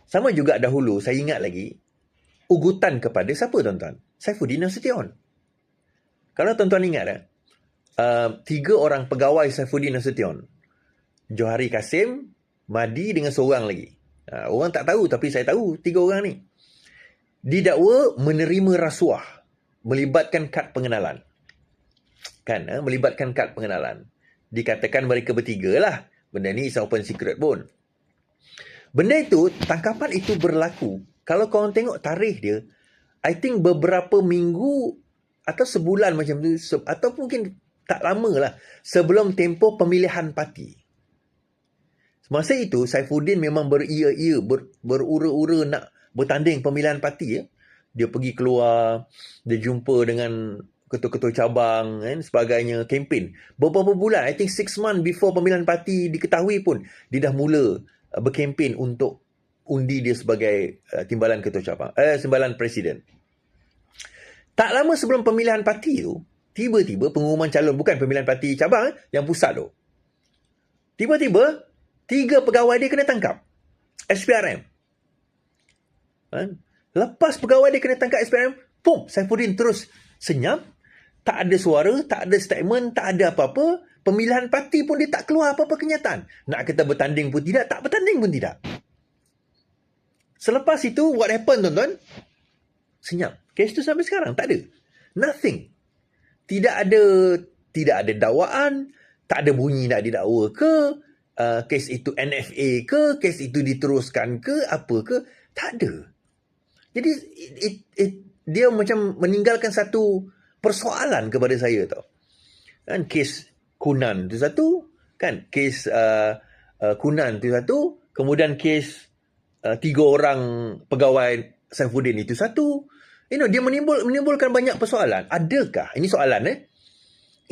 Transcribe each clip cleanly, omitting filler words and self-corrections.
Sama juga dahulu, saya ingat lagi, ugutan kepada siapa tuan-tuan? Saifuddin Nasution. Kalau tuan-tuan ingat, 3 orang pegawai Saifuddin Nasution. Johari Kasim, Madi dengan seorang lagi. Orang tak tahu tapi saya tahu 3 orang ni. Didakwa menerima rasuah, melibatkan kad pengenalan. Melibatkan kad pengenalan. Dikatakan mereka bertiga lah. Benda ni is open secret pun. Benda itu, tangkapan itu berlaku. Kalau korang tengok tarikh dia, I think beberapa minggu atau sebulan macam tu, atau mungkin tak lama lah, sebelum tempoh pemilihan parti. Semasa itu, Saifuddin memang beria-ia, berura-ura nak bertanding pemilihan parti. Dia pergi keluar, dia jumpa dengan ketua-ketua cabang dan sebagainya, kempen. Beberapa bulan, I think 6 months before pemilihan parti diketahui pun, dia dah mula berkempen untuk undi dia sebagai timbalan ketua cabang, timbalan presiden. Tak lama sebelum pemilihan parti tu, tiba-tiba pengumuman calon, bukan pemilihan parti cabang, yang pusat tu. Tiba-tiba, 3 pegawai dia kena tangkap. SPRM. Lepas pegawai dia kena tangkap SPRM, Saifuddin terus senyap. Tak ada suara, tak ada statement, tak ada apa-apa. Pemilihan parti pun dia tak keluar apa-apa kenyataan. Nak kata bertanding pun tidak, tak bertanding pun tidak. Selepas itu, what happened tuan-tuan? Senyap. Kes tu sampai sekarang, tak ada. Nothing. Tidak ada dakwaan, tak ada bunyi nak didakwa ke, kes itu NFA ke, kes itu diteruskan ke, apa ke, tak ada. Jadi, dia macam meninggalkan satu persoalan kepada saya tau. Kan, kes Kunan tu satu, kan, kes Kunan tu satu, kemudian kes 3 orang pegawai Saifuddin itu satu. Dia menimbulkan banyak persoalan. Adakah, ini soalan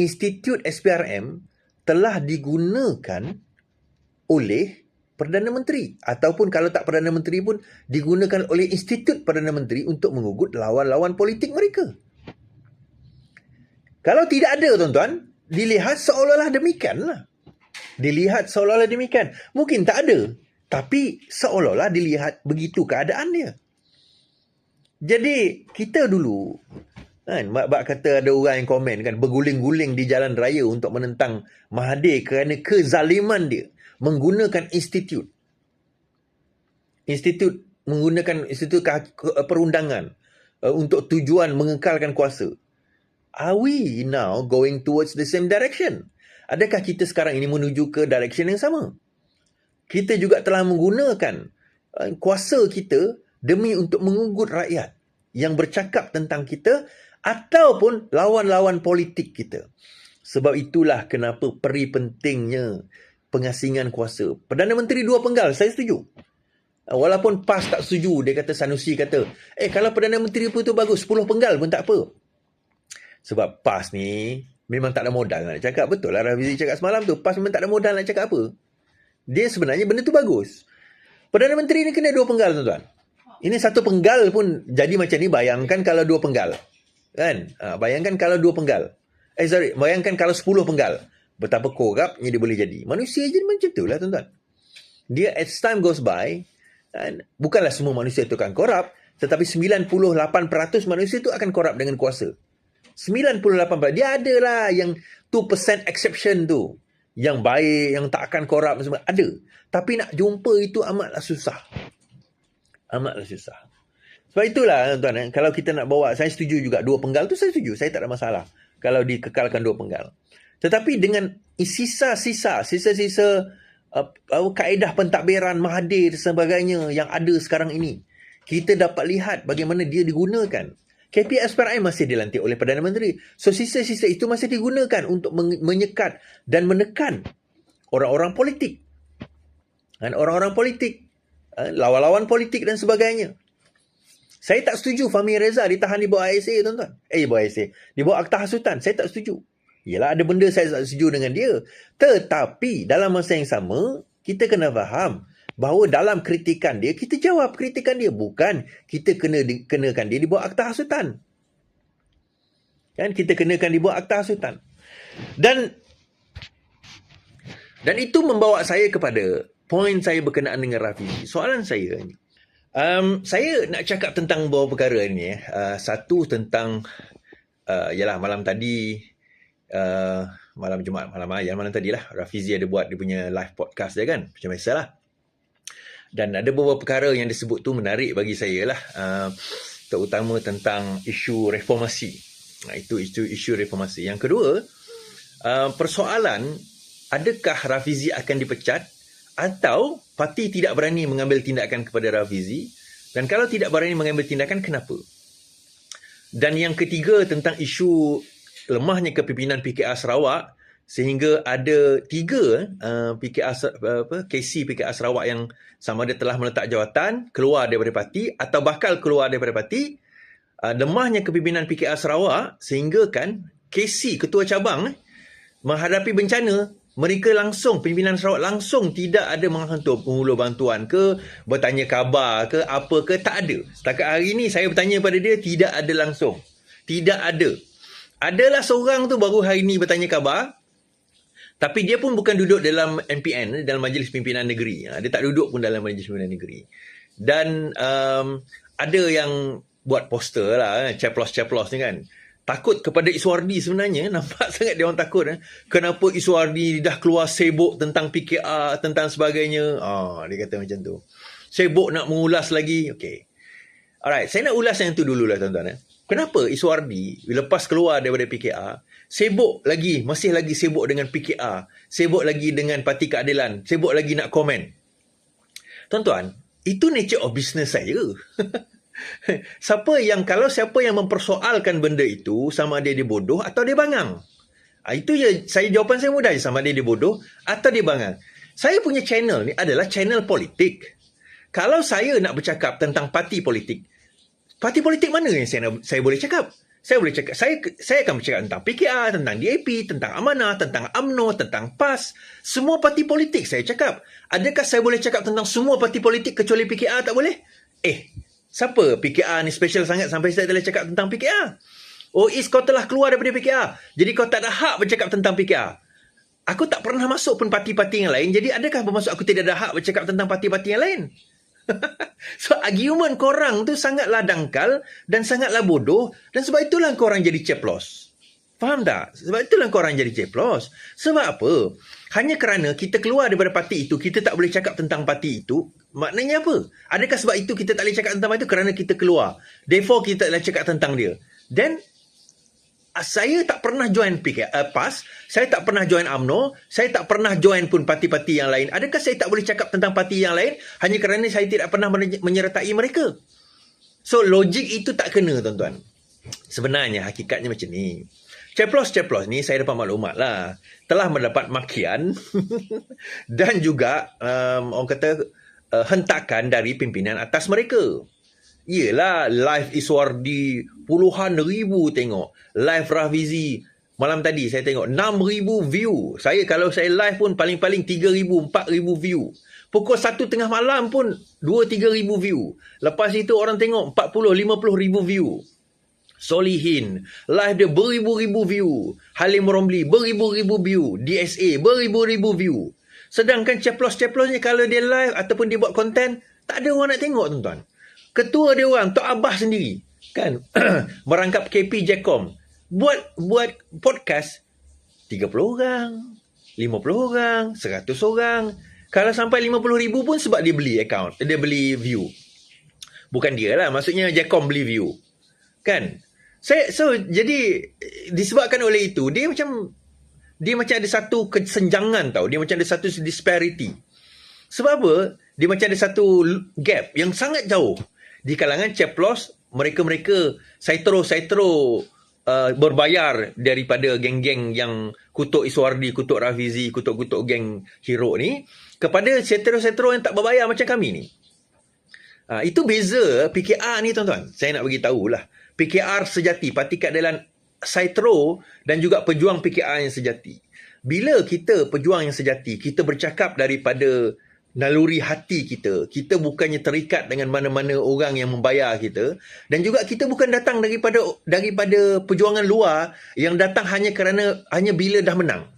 Institut SPRM telah digunakan oleh Perdana Menteri, ataupun kalau tak Perdana Menteri pun digunakan oleh Institut Perdana Menteri untuk mengugut lawan-lawan politik mereka? Kalau tidak ada tuan-tuan, dilihat seolah-olah demikian lah. Dilihat seolah-olah demikian. Mungkin tak ada, tapi seolah-olah dilihat begitu keadaan dia. Jadi kita dulu, kan, bak kata ada orang yang komen kan, berguling-guling di jalan raya untuk menentang Mahathir kerana kezaliman dia menggunakan institut menggunakan institut perundangan untuk tujuan mengekalkan kuasa. Are we now going towards the same direction? Adakah kita sekarang ini menuju ke direction yang sama? Kita juga telah menggunakan kuasa kita demi untuk mengugut rakyat yang bercakap tentang kita ataupun lawan-lawan politik kita. Sebab itulah kenapa pentingnya pengasingan kuasa. Perdana Menteri 2 penggal, saya setuju. Walaupun PAS tak setuju, dia kata, Sanusi kata, kalau Perdana Menteri pun tu bagus, 10 penggal pun tak apa. Sebab PAS ni memang tak ada modal nak cakap. Betul lah Rafizi cakap semalam tu, PAS memang tak ada modal nak cakap apa. Dia sebenarnya benda tu bagus. Perdana Menteri ni kena 2 penggal tuan-tuan. Ini 1 penggal pun jadi macam ni, bayangkan kalau 2 penggal. Kan? Bayangkan kalau 2 penggal. Bayangkan kalau 10 penggal. Betapa korupnya dia boleh jadi. Manusia je macam tu lah tuan-tuan. Dia as time goes by, kan, bukanlah semua manusia tu akan korup, tetapi 98% manusia tu akan korup dengan kuasa. 98%. Dia adalah yang 2% exception tu. Yang baik, yang tak akan korup semua. Ada. Tapi nak jumpa itu amatlah susah. Amatlah susah. Sebab itulah tuan-tuan, kalau kita nak bawa, saya setuju juga 2 penggal tu, saya setuju. Saya tak ada masalah kalau dikekalkan 2 penggal. Tetapi dengan sisa-sisa kaedah pentadbiran Mahathir dan sebagainya yang ada sekarang ini, kita dapat lihat bagaimana dia digunakan. KPSPRM masih dilantik oleh Perdana Menteri. So, sisa-sisa itu masih digunakan untuk menyekat dan menekan orang-orang politik. Dan orang-orang politik, lawan-lawan politik dan sebagainya. Saya tak setuju Fahmi Reza ditahan di bawah ISA, tuan-tuan. Di bawah Akta Hasutan. Saya tak setuju. Yelah, ada benda saya tak setuju dengan dia. Tetapi, dalam masa yang sama, kita kena faham bahawa dalam kritikan dia, kita jawab kritikan dia. Bukan kita kenakan dia di bawah Akta Hasutan. Kan? Kita kenakan di bawah Akta Hasutan. Dan itu membawa saya kepada poin saya berkenaan dengan Rafizi. Soalan saya, Saya nak cakap tentang beberapa perkara ni. Satu tentang, yalah malam tadi, malam Jumaat, malam tadi lah, Rafizi ada buat dia punya live podcast dia kan, macam biasalah. Dan ada beberapa perkara yang disebut tu menarik bagi saya lah, terutama tentang isu reformasi. Itu isu reformasi. Yang kedua, persoalan adakah Rafizi akan dipecat atau parti tidak berani mengambil tindakan kepada Rafizi, dan kalau tidak berani mengambil tindakan, kenapa? Dan yang ketiga tentang isu lemahnya kepimpinan PKR Sarawak, sehingga ada 3 KC PKR Sarawak yang sama ada telah meletak jawatan, keluar daripada parti atau bakal keluar daripada parti. Lemahnya kepimpinan PKR Sarawak sehingga kan KC ketua cabang menghadapi bencana, mereka langsung, pimpinan Sarawak langsung tidak ada menghantar mengulur bantuan ke, bertanya khabar ke, apa ke, tak ada. Setakat hari ni saya bertanya pada dia, tidak ada langsung. Tidak ada. Adalah seorang tu baru hari ni bertanya khabar, tapi dia pun bukan duduk dalam MPN, dalam Majlis Pimpinan Negeri. Dia tak duduk pun dalam Majlis Pimpinan Negeri. Dan ada yang buat poster lah, ceplos-ceplos ni kan. Takut kepada Iswardi sebenarnya. Nampak sangat dia orang takut. Kenapa Iswardi dah keluar sibuk tentang PKR, tentang sebagainya. Dia kata macam tu. Sibuk nak mengulas lagi. Okay. Alright, saya nak ulas yang tu dululah tuan-tuan. Kenapa Iswardi lepas keluar daripada PKR, sibuk lagi, masih lagi sibuk dengan PKR, sibuk lagi dengan Parti Keadilan, sibuk lagi nak komen. Tuan-tuan, itu nature of business saya. Siapa yang mempersoalkan benda itu, sama ada dia bodoh atau dia bangang. Itu je, jawapan saya mudah je, sama ada dia bodoh atau dia bangang. Saya punya channel ni adalah channel politik. Kalau saya nak bercakap tentang parti politik mana yang saya boleh cakap? Saya akan bercakap tentang PKR, tentang DAP, tentang Amanah, tentang UMNO, tentang PAS. Semua parti politik saya cakap. Adakah saya boleh cakap tentang semua parti politik kecuali PKR? Tak boleh. Siapa PKR ni special sangat sampai saya boleh cakap tentang PKR? Is kau telah keluar daripada PKR, jadi kau tak ada hak bercakap tentang PKR. Aku tak pernah masuk pun parti-parti yang lain, jadi adakah bermaksud aku tidak ada hak bercakap tentang parti-parti yang lain? So, argument korang tu sangatlah dangkal dan sangatlah bodoh, dan sebab itulah korang jadi ceplos. Faham tak? Sebab itulah korang jadi ceplos. Sebab apa? Hanya kerana kita keluar daripada parti itu, kita tak boleh cakap tentang parti itu. Maknanya apa? Adakah sebab itu kita tak boleh cakap tentang itu kerana kita keluar? Therefore, kita tak boleh cakap tentang dia. Then, saya tak pernah join PAS, saya tak pernah join UMNO, saya tak pernah join pun parti-parti yang lain. Adakah saya tak boleh cakap tentang parti yang lain hanya kerana saya tidak pernah menyertai mereka? So, logik itu tak kena, tuan-tuan. Sebenarnya, hakikatnya macam ni. Ceplos-ceplos ni saya dapat maklumat lah. Telah mendapat makian dan juga orang kata hentakan dari pimpinan atas mereka. Yelah, live Iswardi puluhan ribu tengok. Live Rafizi malam tadi saya tengok 6,000 view. Kalau saya live pun paling-paling 3,000, 4,000 view. Pukul 1 tengah malam pun 2-3,000 view. Lepas itu orang tengok 40-50,000 view. Solihin, live dia beribu-ribu view. Halim Romli, beribu-ribu view. DSA, beribu-ribu view. Sedangkan ceplos-ceplosnya kalau dia live ataupun dia buat konten, tak ada orang nak tengok, tuan-tuan. Ketua dia orang, Tok Abah sendiri, kan, merangkap KP Jacom, buat podcast 30 orang, 50 orang, 100 orang. Kalau sampai 50,000 pun sebab dia beli account, dia beli view. Bukan dia lah, maksudnya Jacom beli view. Kan? Jadi disebabkan oleh itu, dia macam ada satu kesenjangan tau. Dia macam ada satu disparity. Sebab apa? Dia macam ada satu gap yang sangat jauh. Di kalangan ceplos, mereka-mereka saitro berbayar daripada geng-geng yang kutuk Iswardi, kutuk Rafizi, kutuk-kutuk geng hero ni, kepada saitro-saitro yang tak berbayar macam kami ni. Itu beza PKR ni, tuan-tuan. Saya nak bagi tahulah. PKR sejati, Parti Keadilan Saitro, dan juga pejuang PKR yang sejati. Bila kita pejuang yang sejati, kita bercakap daripada naluri hati kita. Kita bukannya terikat dengan mana-mana orang yang membayar kita, dan juga kita bukan datang daripada perjuangan luar yang datang hanya bila dah menang.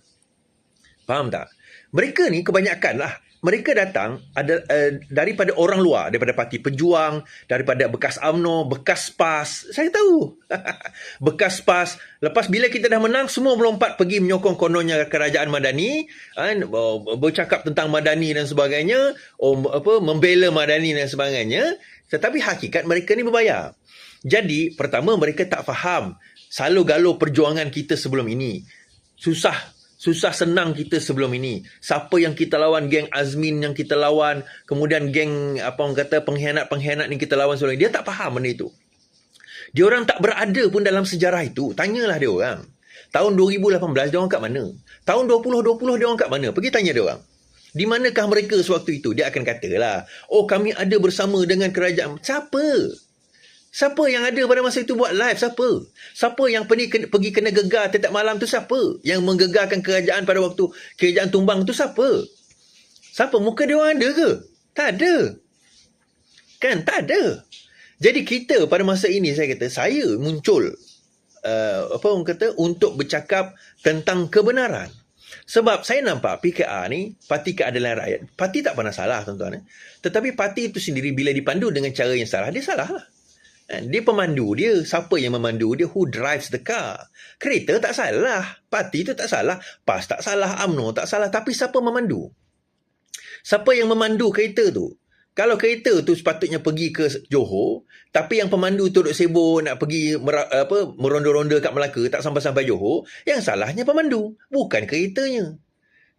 Faham tak? Mereka ni kebanyakan lah, mereka datang daripada orang luar, daripada Parti Pejuang, daripada bekas UMNO, bekas PAS. Saya tahu. Bekas PAS. Lepas bila kita dah menang, semua melompat pergi menyokong kononnya kerajaan Madani, bercakap tentang Madani dan sebagainya, membela Madani dan sebagainya. Tetapi hakikat mereka ni berbayar. Jadi, pertama mereka tak faham salo-galo perjuangan kita sebelum ini. Susah senang kita sebelum ini. Siapa yang kita lawan, geng Azmin yang kita lawan, kemudian geng pengkhianat-pengkhianat yang kita lawan sebelum ini. Dia tak faham benda itu. Dia orang tak berada pun dalam sejarah itu. Tanyalah dia orang. Tahun 2018 dia orang kat mana? Tahun 2020 dia orang kat mana? Pergi tanya dia orang. Di manakah mereka sewaktu itu? Dia akan katalah, oh kami ada bersama dengan kerajaan. Siapa yang ada pada masa itu buat live? Siapa yang pergi kena gegar setiap malam tu siapa? Yang menggegarkan kerajaan pada waktu kerajaan tumbang tu siapa? Muka dia orang ada ke? Tak ada. Kan? Tak ada. Jadi kita pada masa ini saya muncul untuk bercakap tentang kebenaran. Sebab saya nampak PKR ni, Parti Keadilan Rakyat, parti tak pernah salah tuan-tuan. Tetapi parti itu sendiri bila dipandu dengan cara yang salah, dia salah lah. Dia pemandu dia. Siapa yang memandu dia? Who drives the car? Kereta tak salah. Parti tu tak salah. PAS tak salah. UMNO tak salah. Tapi siapa memandu? Siapa yang memandu kereta tu? Kalau kereta tu sepatutnya pergi ke Johor, tapi yang pemandu tu duduk sibuk nak pergi meronda-ronda kat Melaka, tak sampai-sampai Johor, yang salahnya pemandu, bukan keretanya.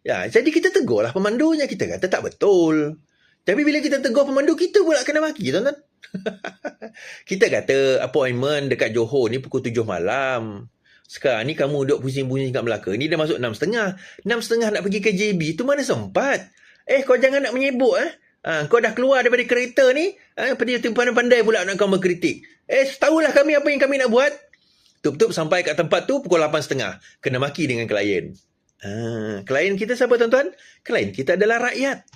Ya, jadi kita tegurlah pemandunya. Kita kata tak betul. Tapi bila kita tegur pemandu, kita pula kena maki, tuan-tuan. Kita kata appointment dekat Johor ni pukul 7 malam. Sekarang ni kamu duduk pusing-pusing kat Melaka ni dah masuk 6.30. 6.30 nak pergi ke JB tu mana sempat? Kau jangan nak menyibuk. Kau dah keluar daripada kereta ni, pandai-pandai pula nak kau berkritik. Tahulah kami apa yang kami nak buat. Tup-tup sampai kat tempat tu pukul 8.30. Kena maki dengan klien. Klien kita siapa tuan-tuan? Klien kita adalah rakyat.